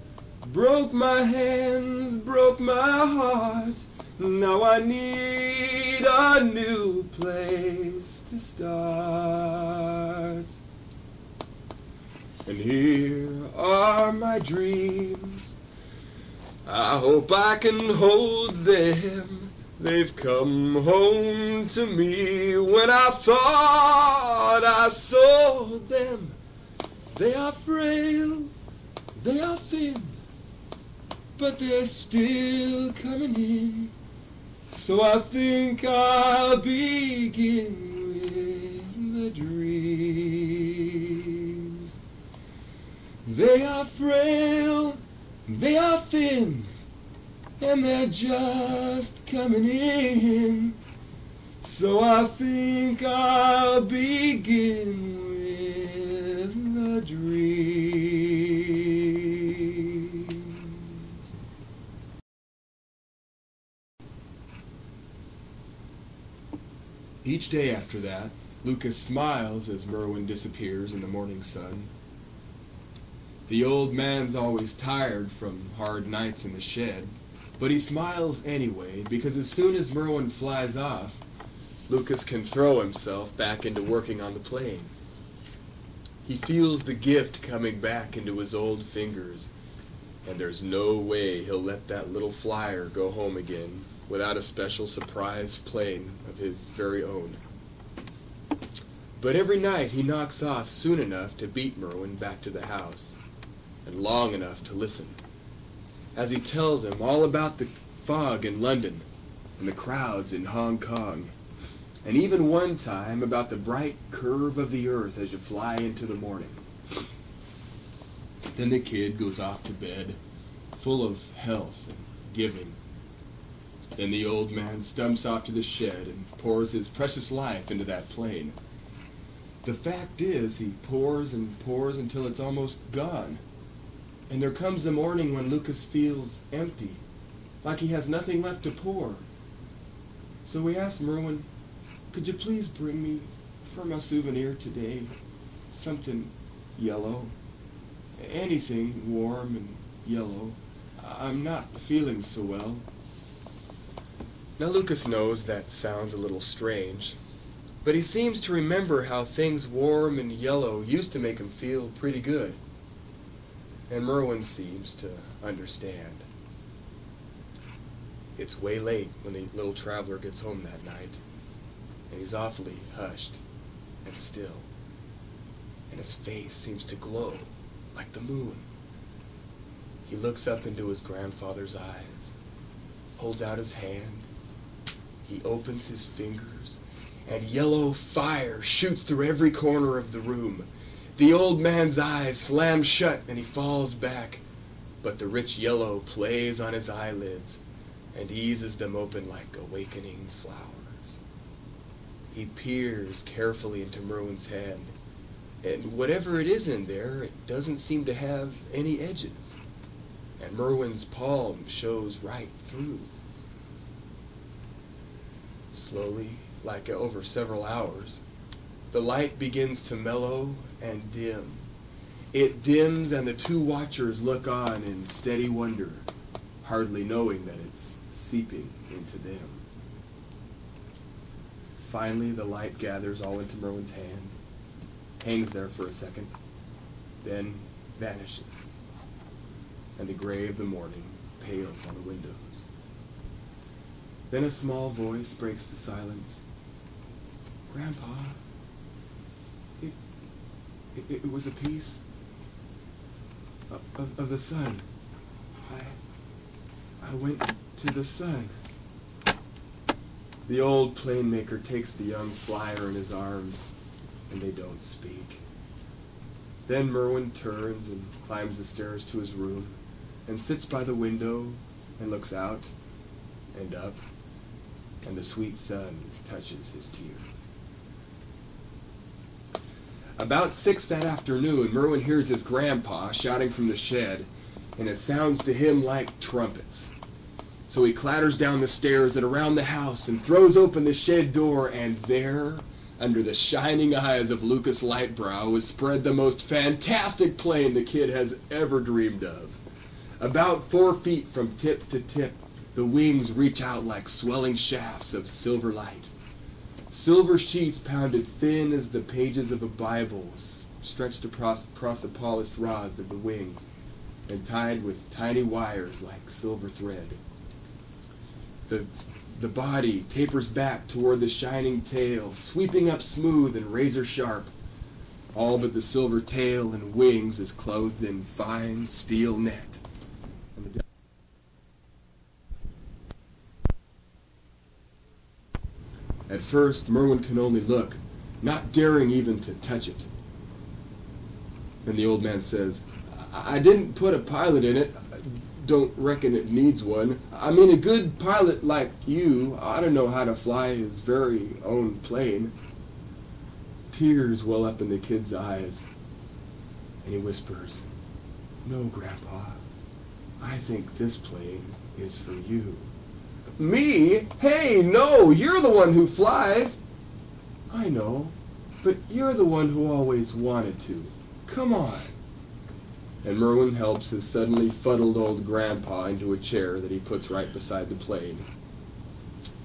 S2: broke my hands, broke my heart. Now I need a new place to start. And here are my dreams. I hope I can hold them. They've come home to me when I thought I sold them. They are frail, they are thin, but they're still coming in. So I think I'll begin with the dreams. They are frail, they are thin, and they're just coming in. So I think I'll begin with the dreams. Each day after that, Lucas smiles as Merwin disappears in the morning sun. The old man's always tired from hard nights in the shed, but he smiles anyway because as soon as Merwin flies off, Lucas can throw himself back into working on the plane. He feels the gift coming back into his old fingers, and there's no way he'll let that little flyer go home again without a special surprise plane of his very own. But every night he knocks off soon enough to beat Merwin back to the house, and long enough to listen, as he tells him all about the fog in London and the crowds in Hong Kong, and even one time about the bright curve of the earth as you fly into the morning. Then the kid goes off to bed, full of health and giving. Then the old man stumps off to the shed and pours his precious life into that plane. The fact is, he pours and pours until it's almost gone. And there comes the morning when Lucas feels empty, like he has nothing left to pour. So we asked Merwin, could you please bring me for my souvenir today something yellow? Anything warm and yellow. I'm not feeling so well. Now Lucas knows that sounds a little strange, but he seems to remember how things warm and yellow used to make him feel pretty good. And Merwin seems to understand. It's way late when the little traveler gets home that night, and he's awfully hushed and still, and his face seems to glow like the moon. He looks up into his grandfather's eyes, holds out his hand, he opens his fingers, and yellow fire shoots through every corner of the room. The old man's eyes slam shut and he falls back, but the rich yellow plays on his eyelids and eases them open like awakening flowers. He peers carefully into Merwin's hand, and whatever it is in there, it doesn't seem to have any edges, and Merwin's palm shows right through. Slowly, like over several hours, the light begins to mellow and dim. It dims and the two watchers look on in steady wonder, hardly knowing that it's seeping into them. Finally, the light gathers all into Merwin's hand, hangs there for a second, then vanishes, and the gray of the morning pales on the windows. Then a small voice breaks the silence. Grandpa, it was a piece of the sun. I went to the sun. The old Planemaker takes the young flyer in his arms, and they don't speak. Then Merwin turns and climbs the stairs to his room, and sits by the window and looks out and up, and the sweet sun touches his tears. About 6 that afternoon, Merwin hears his grandpa shouting from the shed, and it sounds to him like trumpets. So he clatters down the stairs and around the house and throws open the shed door, and there, under the shining eyes of Lucas Lightbrow, is spread the most fantastic plane the kid has ever dreamed of. About 4 feet from tip to tip, the wings reach out like swelling shafts of silver light. Silver sheets pounded thin as the pages of a Bible stretched across the polished rods of the wings and tied with tiny wires like silver thread. The body tapers back toward the shining tail, sweeping up smooth and razor sharp. All but the silver tail and wings is clothed in fine steel net. At first, Merwin can only look, not daring even to touch it. Then the old man says, I didn't put a pilot in it. Don't reckon it needs one. I mean, a good pilot like you ought to know how to fly his very own plane. Tears well up in the kid's eyes, and he whispers, No, Grandpa, I think this plane is for you. Me? Hey, no, you're the one who flies. I know, but you're the one who always wanted to. Come on. And Merwin helps his suddenly fuddled old grandpa into a chair that he puts right beside the plane.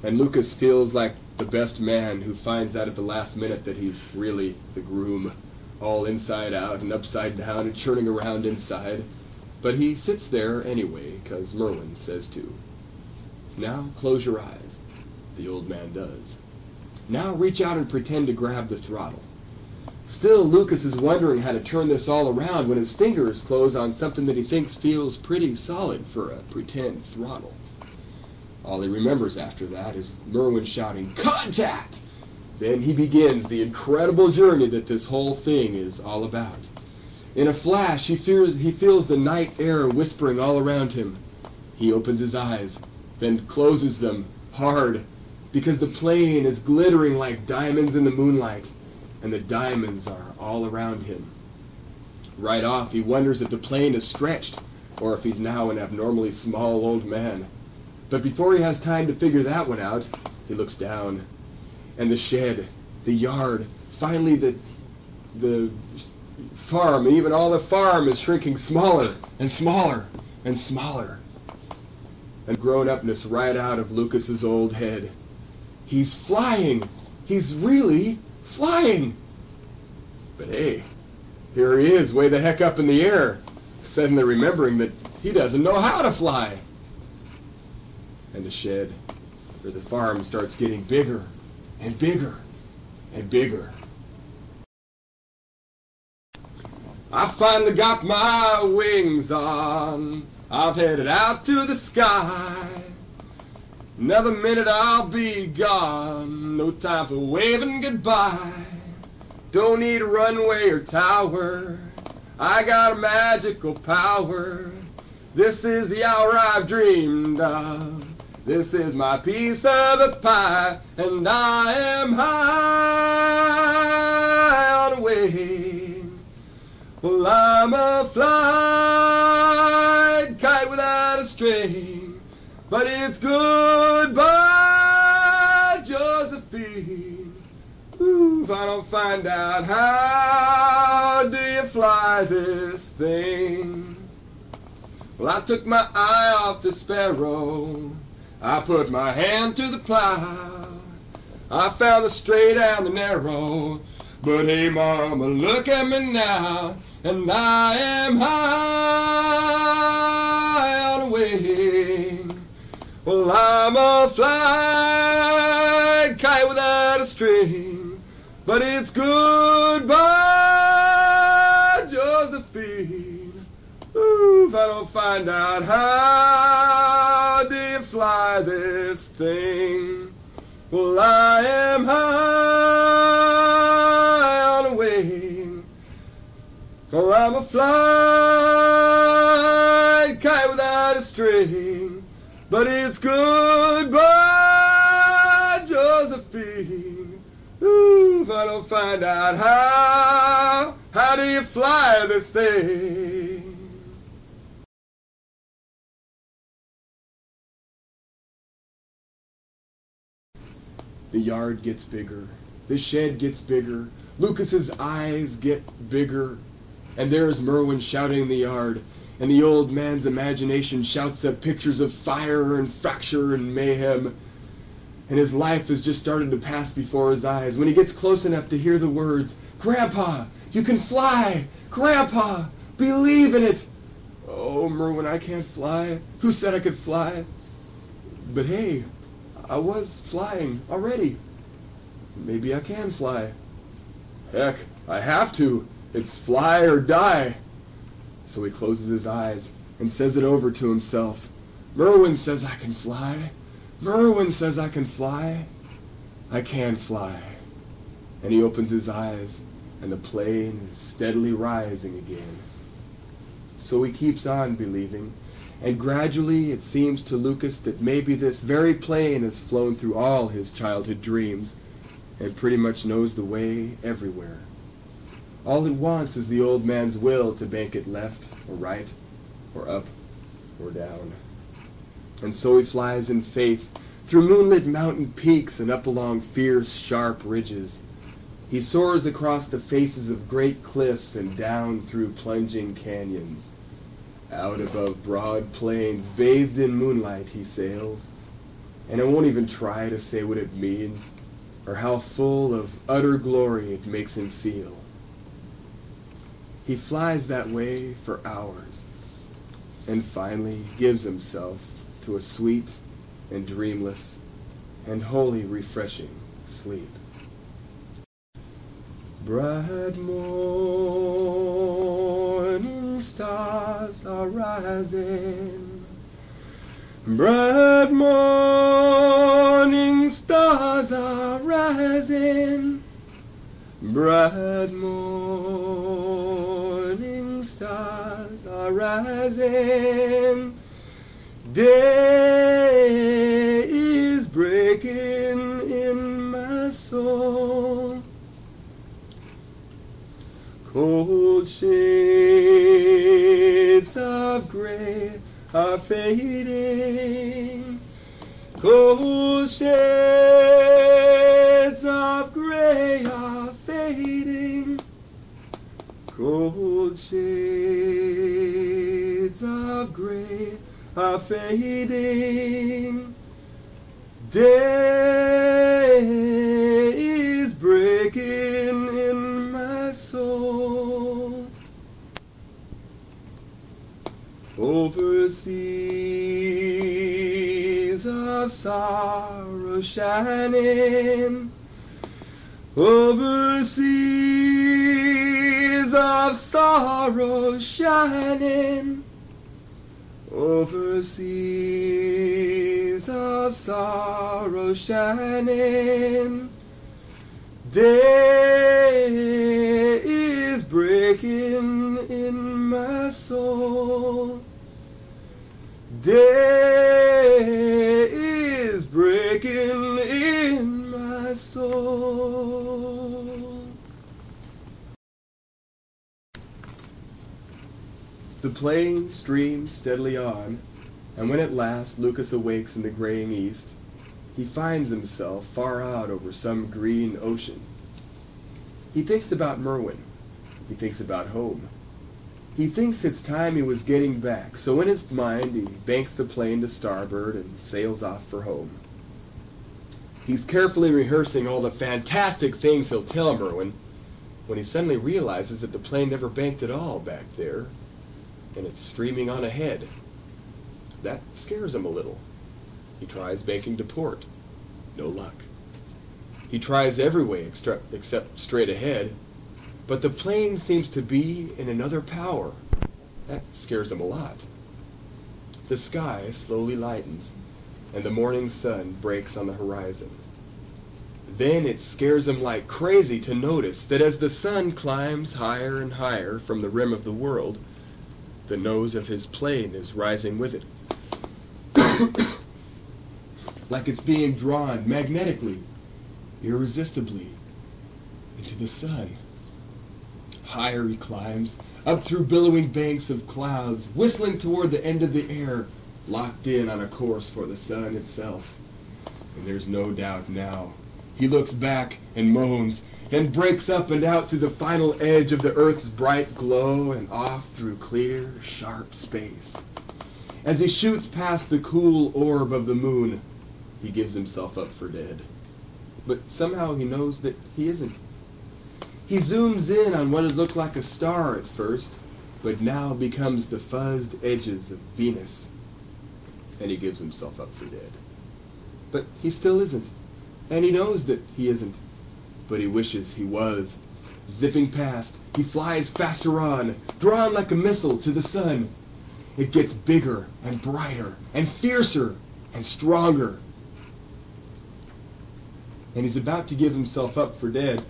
S2: And Lucas feels like the best man who finds out at the last minute that he's really the groom, all inside out and upside down and churning around inside. But he sits there anyway, 'cause Merwin says to. Now close your eyes. The old man does. Now reach out and pretend to grab the throttle. Still, Lucas is wondering how to turn this all around when his fingers close on something that he thinks feels pretty solid for a pretend throttle. All he remembers after that is Merwin shouting, Contact! Then he begins the incredible journey that this whole thing is all about. In a flash, he feels the night air whispering all around him. He opens his eyes, then closes them hard, because the plane is glittering like diamonds in the moonlight, and the diamonds are all around him. Right off, he wonders if the plane is stretched, or if he's now an abnormally small old man. But before he has time to figure that one out, he looks down, and the shed, the yard, finally the farm, and even all the farm is shrinking smaller and smaller and smaller. And grown-upness right out of Lucas's old head. He's flying! He's really flying! But hey, here he is, way the heck up in the air, suddenly remembering that he doesn't know how to fly. And the shed, or the farm, starts getting bigger and bigger and bigger. I finally got my wings on. I've headed out to the sky. Another minute I'll be gone. No time for waving goodbye. Don't need a runway or tower. I got a magical power. This is the hour I've dreamed of. This is my piece of the pie, and I am high on a wing. Well, I'm a flight kite without a string, but it's goodbye, Josephine. Ooh, if I don't find out, how do you fly this thing? Well, I took my eye off the sparrow. I put my hand to the plow. I found the straight and the narrow. But hey, mama, look at me now, and I am high on a wing. Well, I'm a flight kite without a string, but it's goodbye, Josephine. Ooh, if I don't find out, how do you fly this thing? Well, I am high on a wing. Well, I'm a flight kite without a string, but it's goodbye, Josephine. Ooh, if I don't find out, how do you fly this thing? The yard gets bigger. The shed gets bigger. Lucas's eyes get bigger. And there's Merwin shouting in the yard. And the old man's imagination shouts up pictures of fire and fracture and mayhem. And his life has just started to pass before his eyes when he gets close enough to hear the words, "Grandpa, you can fly! Grandpa, believe in it!" Oh, Merwin, I can't fly. Who said I could fly? But hey, I was flying already. Maybe I can fly. Heck, I have to. It's fly or die. So he closes his eyes and says it over to himself. Merwin says I can fly. Merwin says I can fly. I can fly. And he opens his eyes, and the plane is steadily rising again. So he keeps on believing. And gradually it seems to Lucas that maybe this very plane has flown through all his childhood dreams and pretty much knows the way everywhere. All it wants is the old man's will to bank it left or right or up or down. And so he flies in faith through moonlit mountain peaks and up along fierce, sharp ridges. He soars across the faces of great cliffs and down through plunging canyons. Out above broad plains, bathed in moonlight, he sails, and I won't even try to say what it means, or how full of utter glory it makes him feel. He flies that way for hours, and finally gives himself to a sweet and dreamless and wholly refreshing sleep. Bright morning stars are rising. Bright morning stars are rising. Bright morning stars are rising. Day in my soul. Cold shades of gray are fading. Cold shades of gray are fading. Cold shades of gray are fading. Day is breaking in my soul. Over seas of sorrow shining. Over seas of sorrow shining. Over seas of sorrow shining. Day is breaking in my soul. Day is breaking in my soul. The plane streams steadily on, and when at last Lucas awakes in the graying east, he finds himself far out over some green ocean. He thinks about Merwin. He thinks about home. He thinks it's time he was getting back, so in his mind he banks the plane to starboard and sails off for home. He's carefully rehearsing all the fantastic things he'll tell Merwin when he suddenly realizes that the plane never banked at all back there, and it's streaming on ahead. That scares him a little. He tries banking to port. No luck. He tries every way except straight ahead, but the plane seems to be in another power. That scares him a lot. The sky slowly lightens, and the morning sun breaks on the horizon. Then it scares him like crazy to notice that as the sun climbs higher and higher from the rim of the world, the nose of his plane is rising with it. Like it's being drawn magnetically, irresistibly, into the sun. Higher he climbs, up through billowing banks of clouds, whistling toward the end of the air, locked in on a course for the sun itself. And there's no doubt now. He looks back and moans, then breaks up and out to the final edge of the Earth's bright glow and off through clear, sharp space. As he shoots past the cool orb of the moon, he gives himself up for dead. But somehow he knows that he isn't. He zooms in on what had looked like a star at first, but now becomes the fuzzed edges of Venus. And he gives himself up for dead. But he still isn't. And he knows that he isn't. But he wishes he was. Zipping past, he flies faster on, drawn like a missile to the sun. It gets bigger and brighter and fiercer and stronger. And he's about to give himself up for dead.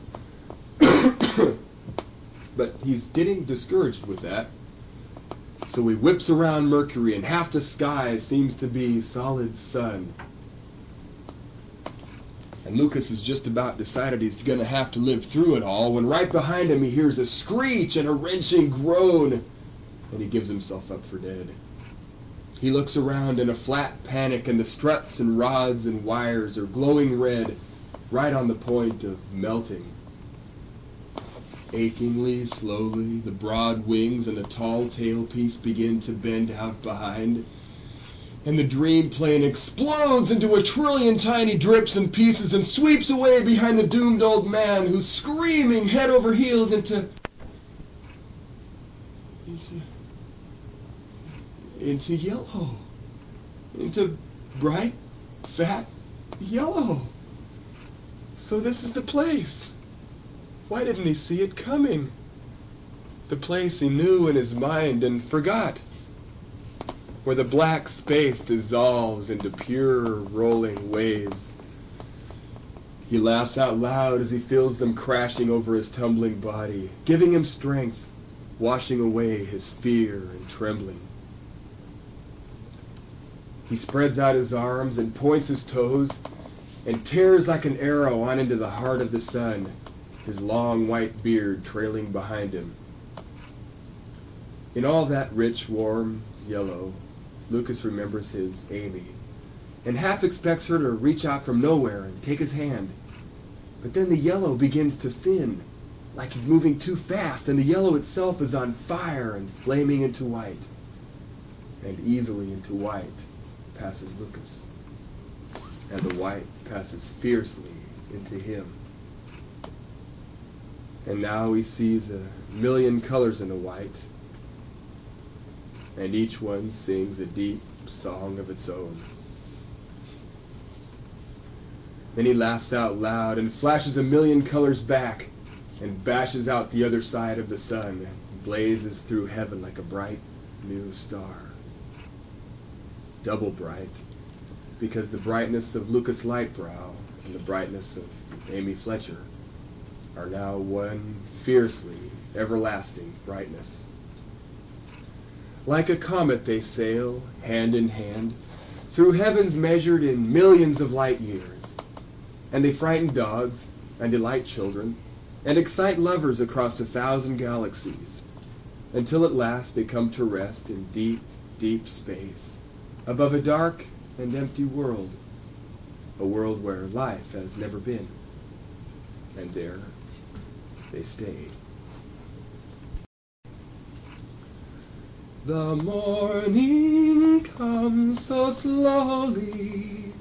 S2: But he's getting discouraged with that. So he whips around Mercury, and half the sky seems to be solid sun. And Lucas has just about decided he's going to have to live through it all, when right behind him he hears a screech and a wrenching groan, and he gives himself up for dead. He looks around in a flat panic, and the struts and rods and wires are glowing red, right on the point of melting. Achingly, slowly, the broad wings and the tall tailpiece begin to bend out behind, and the dream plane explodes into a trillion tiny drips and pieces and sweeps away behind the doomed old man, who's screaming head over heels into yellow. Into bright, fat yellow. So this is the place. Why didn't he see it coming? The place he knew in his mind and forgot, where the black space dissolves into pure rolling waves. He laughs out loud as he feels them crashing over his tumbling body, giving him strength, washing away his fear and trembling. He spreads out his arms and points his toes, and tears like an arrow on into the heart of the sun, his long white beard trailing behind him. In all that rich, warm yellow, Lucas remembers his Amy, and half expects her to reach out from nowhere and take his hand. But then the yellow begins to thin, like he's moving too fast, and the yellow itself is on fire and flaming into white. And easily into white passes Lucas, and the white passes fiercely into him. And now he sees 1,000,000 colors in the white, and each one sings a deep song of its own. Then he laughs out loud and flashes 1,000,000 colors back and bashes out the other side of the sun and blazes through heaven like a bright new star. Double bright, because the brightness of Lucas Lightbrow and the brightness of Amy Fletcher are now one fiercely everlasting brightness. Like a comet they sail, hand in hand, through heavens measured in millions of light years, and they frighten dogs, and delight children, and excite lovers across 1,000 galaxies, until at last they come to rest in deep, deep space, above a dark and empty world, a world where life has never been, and there they stay. The morning comes so slowly,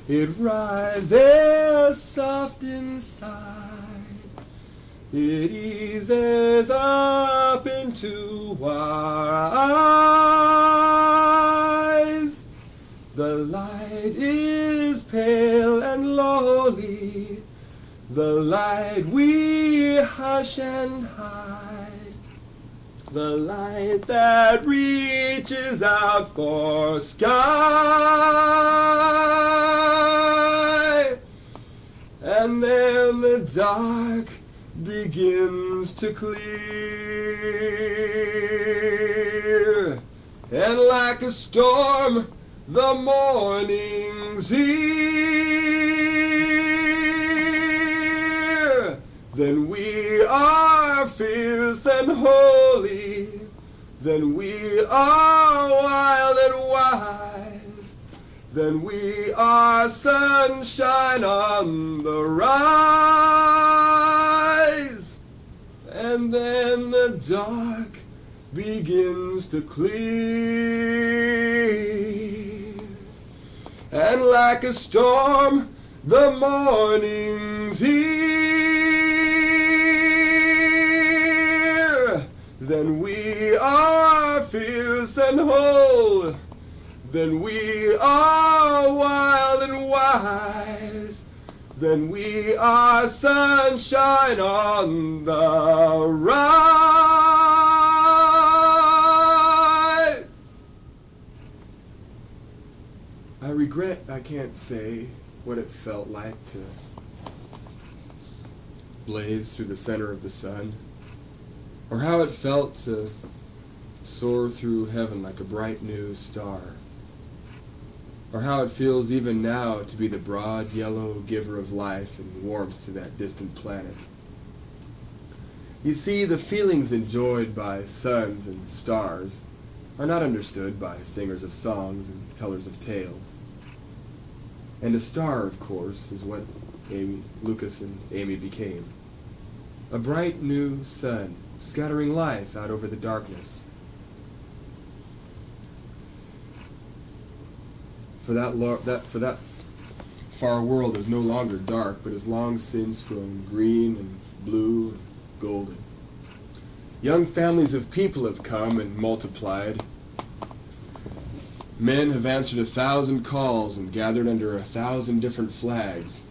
S2: it rises soft inside, it eases up into our eyes. The light is pale and lowly, the light we hush and hide, the light that reaches out for sky. And then the dark begins to clear, and like a storm the morning's here. Then we are fierce and holy, then we are wild and wise, then we are sunshine on the rise. And then the dark begins to clear, and like a storm the morning's here. Then we are fierce and whole, then we are wild and wise, then we are sunshine on the rise. I regret I can't say what it felt like to blaze through the center of the sun, or how it felt to soar through heaven like a bright new star, or how it feels even now to be the broad yellow giver of life and warmth to that distant planet. You see, the feelings enjoyed by suns and stars are not understood by singers of songs and tellers of tales. And a star, of course, is what Lucas and Amy became. A bright new sun, scattering life out over the darkness. For that far world is no longer dark, but has long since grown green and blue and golden. Young families of people have come and multiplied. Men have answered 1,000 calls and gathered under 1,000 different flags.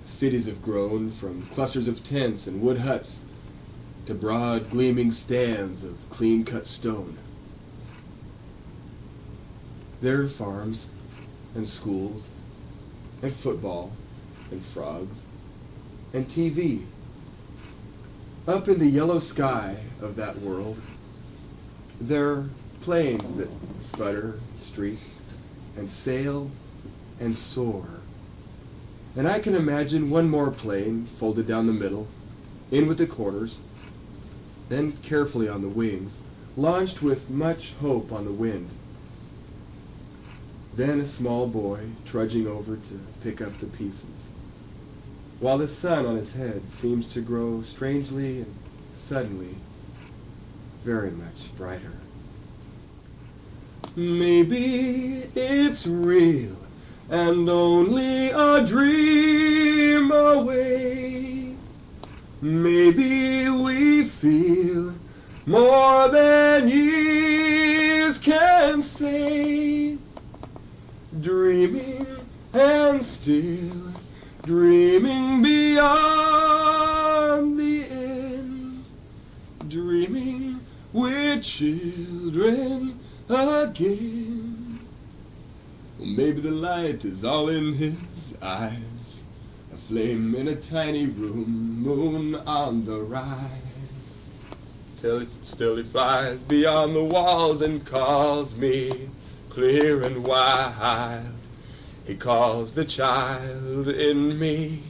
S2: Cities have grown from clusters of tents and wood huts to broad gleaming stands of clean-cut stone. There are farms and schools and football and frogs and TV. Up in the yellow sky of that world, there are planes that sputter, streak, and sail and soar And I can imagine one more plane folded down the middle, in with the quarters, then carefully on the wings, launched with much hope on the wind. Then a small boy trudging over to pick up the pieces, while the sun on his head seems to grow strangely and suddenly very much brighter. Maybe it's real and only a dream away. Maybe we feel more than years can say. Dreaming and still dreaming beyond the end. Dreaming we're children again. Well, maybe the light is all in his eyes, a flame in a tiny room, moon on the rise. Still he flies beyond the walls and calls me clear and wild. He calls the child in me.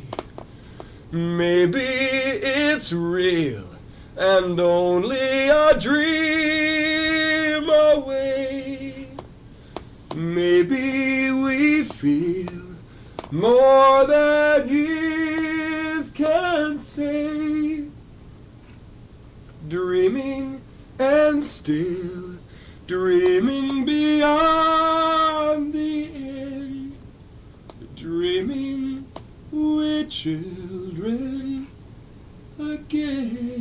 S2: Maybe it's real and only a dream away. Maybe we feel more than years can say. Dreaming and still dreaming beyond the end. Dreaming we're children again.